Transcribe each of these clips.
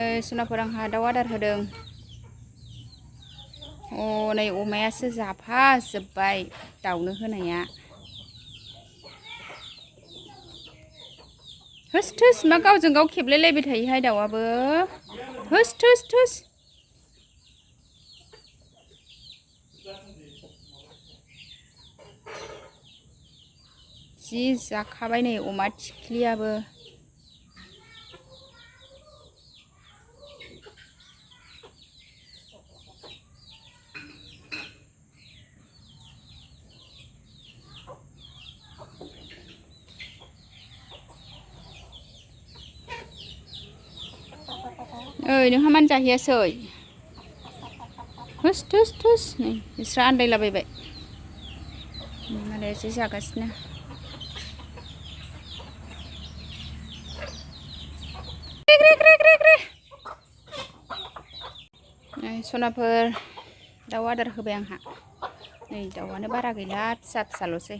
सुनाफोर आंहा दाउ आदार होदों। नै अमायासो जाफाजोब्बाय दाउनो होनाया। होस थोस मा गावजों गाव खेबलायलायबाय थायोहाय दाउआबो। होस थोस थोस। जि जाखाबाय नै अमा थिख्लियाबो। ओइ नोंहा मानो जाहैयासै? होस थोस थोस नै बिस्रा आन्दायलाबायबाय। मालाय एसे जागासिनो। सनाफोर दाउ आदार होबाय आंहा। नै दाउआनो बारा गैला फिसा फिसाल'सै।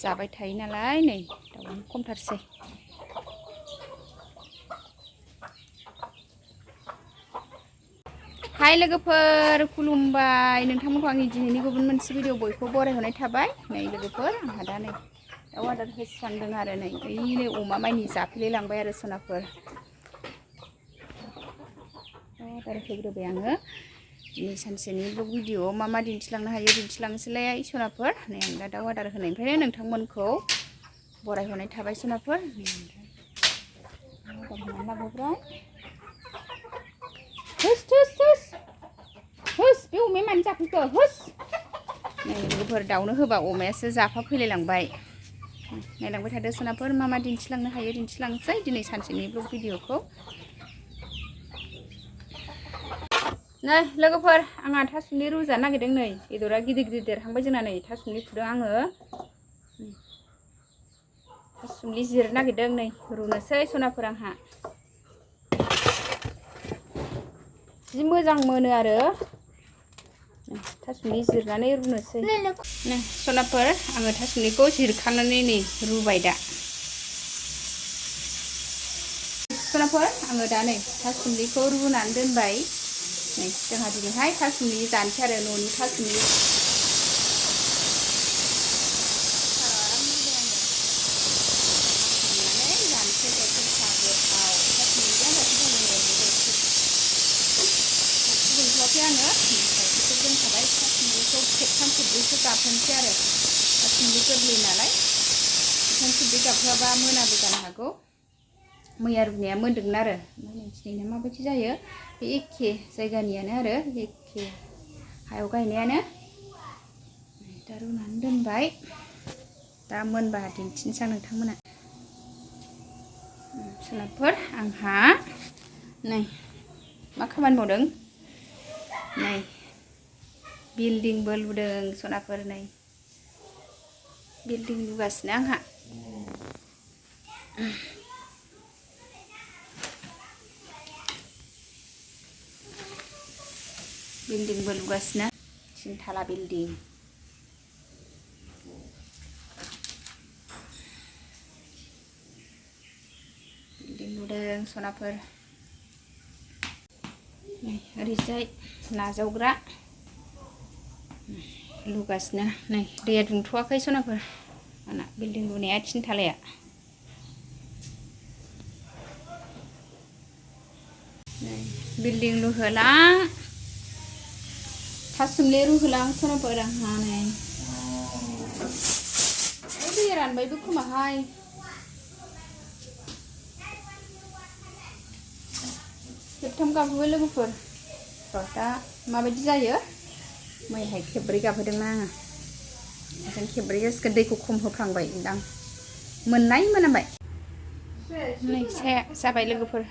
जाबाय थायो नालाय नै दाउआनो खमथारसै। हाय लोगोफोर खुलुमबाय। नोंथांमोनखौ आंनि दिनैनि गुबुन मोनसे भिडिअ बयखौ बरायहरनाय थाबाय। नै लोगोफोर आंहा दा नै दाउ आदार होस्रांदों आरो नै ओइनो अमा माइनि जाफैलाय लांबाय आरो सनाफोर। दाउ आदार होग्रोबाय आङो। दिनै सानसेनि ब्लग भिडिअआव मा मा दिन्थिलांनो हायो दिन्थिलांनोसैलाय सनाफोर। नै आं दा दाउ आदार होनायनिफ्रायनो नोंथांमोनखौ बरायहरनाय थाबाय सनाफोर। होस थोस थोस होस बे अमाया मानो जाफैखो होस। नै लोगोफोर दाउनो होबा अमायासो जाफा फैलायलांबाय। नायलांबाय थादो सनाफोर मा मा दिन्थिलांनो हायो दिन्थिलांसै दिनै सानसेनि ब्लग भिडिअखौ। नै लोगोफोर आंहा थासुमलि रुजानो नागिरदों। नै बेदरा गिदिर गिदिर देरहांबाय जोंना। नै थासुमलि फुदों आङो। थासुमलि जिरनो नागिरदों। नै रुनोसै सनाफोर आंहा। जि मोजां मोनो आरो थासुमलि जिरनानै रुनोसै। नै सनाफोर आङो थासुमलिखौ जिरखांनानै नै रुबाय दा। सनाफोर आङो दा नै थासुमलिखौ रुनानै दोनबाय। नै जोंहा दिनैहाय थासुमलि जानोसै आरो न'नि थासुमलि। गाबहोनोसै आरो थासुमलि गोरलै नालाय ओंखाम संख्रि गाबहोआबा मोनाबो जानो हागौ। मैया रुनाया मोन्दोंमोन आरो दिनैना माबायदि जायो बे एखे जायगानियानो आरो एखे हायाव गायनायानो। दा रुनानै दोनबाय। दा मोनबा दिन्थिनोसै आं नोंथांमोना। सनाफोर आंहा नै मा खामानि मावदों। नै बिल्डिंबो लुदों सनाफोर। नै बिल्डिं लुगासिनो आंहा। बिल्डिंबो लुगासिनो 3 थाला बिल्डिं। बिल्डिं लुदों सनाफोर। नै ओरैजाय नाजावग्रा लुगासिनो। नै दैया दुंथ'वाखै सनाफोर आंना बिल्डिं लुनाया 3 थालाया। बिल्डिं लुहोलां थासुमलि रुहोलां सनाफोर आंहा। नै दैया रानबायबो खोमाहाय। खेबथाम गाबहोबाय लोगोफोर। दा माबायदि जायो। मैयाहाय खेब्रै गाबहोदोंना आङो। ओंखायनो खेब्रै जासिगोन। दैखौ खम होफ्लांबाय दां मोननाय मोनामबाय। नै साया जाबाय लोगोफोर।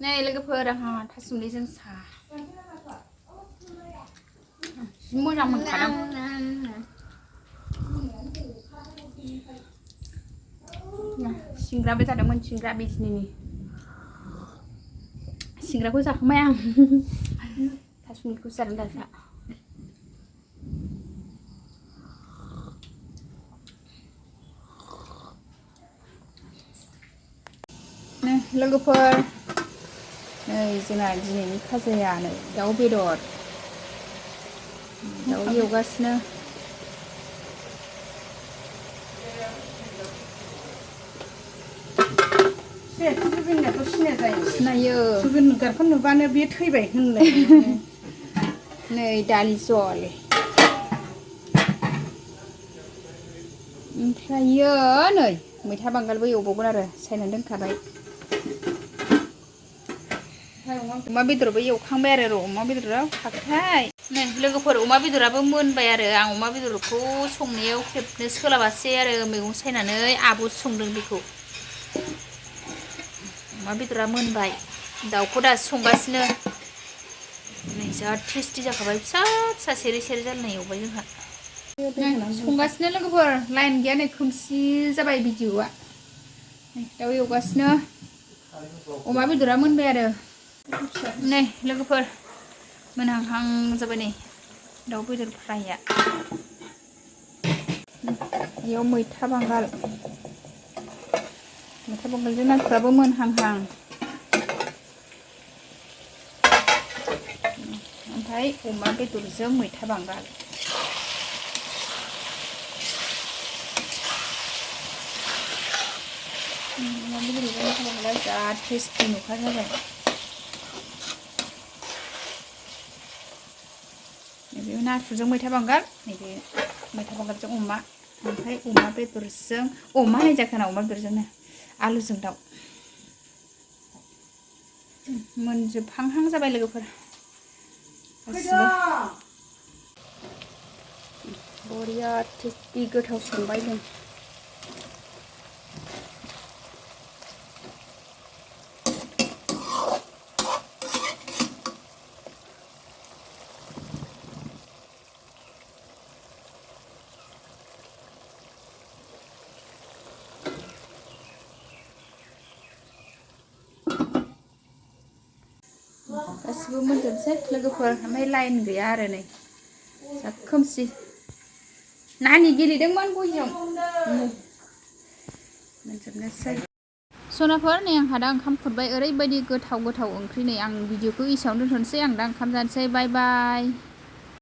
नै लोगोफोर आंहा थासुमलिजों सा जि मोजां मोनखादों। सिंग्राबो जादोंमोन सिंग्रा बिजनिनि। सिंग्राखौ जाखांबाय आं। थासुमलिखौ जादों दा। लोगोफोर नै जोंना दिनैनि खाजाया नै दाउ बेदर दाउ एवगासिनो जुबिनखौ सिनाय जायो सिनायो जुबिन गारखौ नुबानो बे थैबाय होनलाय नै दालि जल ओमफ्रायो नै मैथा बांगालबो एवबावगोन आरो सायनानै दोनखाबाय अमा बेदरबो एवखांबाय आरो र' अमा बेदराव खाखाय नै लोगोफोर अमा बेदराबो मोनबाय आरो आं अमा बेदरखौ संनायाव खेबनो सोलाबासै आरो मैगं सायनानै आब'सो संदों बेखौ अमा बेदरा मोनबाय दाउखौ दासो संगासिनो नै जा टेस्टि जाखाबाय फिसा फिसा सेरे सेरे जालायनाय एवबाय जोंहा संगासिनो लोगोफोर लाइन गैया नै खोमसि जाबाय भिडिअआ दाउ एवगासिनो अमा बेदरा मोनबाय आरो नै लोगोफोर मोनहांहां जाबाय नै दाउ बेदर फ्राया बेयाव मैथा बांगालजों नाथुराबो मोनहांहां ओमफ्राय अमा बेदरजों मैथा बांगाल अमा बेदरजों मैथा बांगाला जा टेस्टि नुखा जाबाय नैबे नाथुरजों मैथा बांगाल नैबे मैथा बांगालजों अमा ओमफ्राय अमा बेदरजों अमा नायजाखाना अमा बेदरजोंनो आलुजों दाउ मोनजोबहांहां जाबाय लोगोफोर गासिबो बरिया टेस्टि गोथाव संबाय जों गासिबो मोनजोबसै लोगोफोर ओमफ्राय लाइन गैया आरो नै जा खोमसि नानि गेलेदोंमोन गयजों मोनजोबनोसै सनाफोर नै आंहा दा ओंखाम खुरबाय ओरैबायदि गोथाव ओंख्रि नै आं भिडिअखौ एसेयावनो दोनथ'नोसै आं दा ओंखाम जानोसै बाय बाय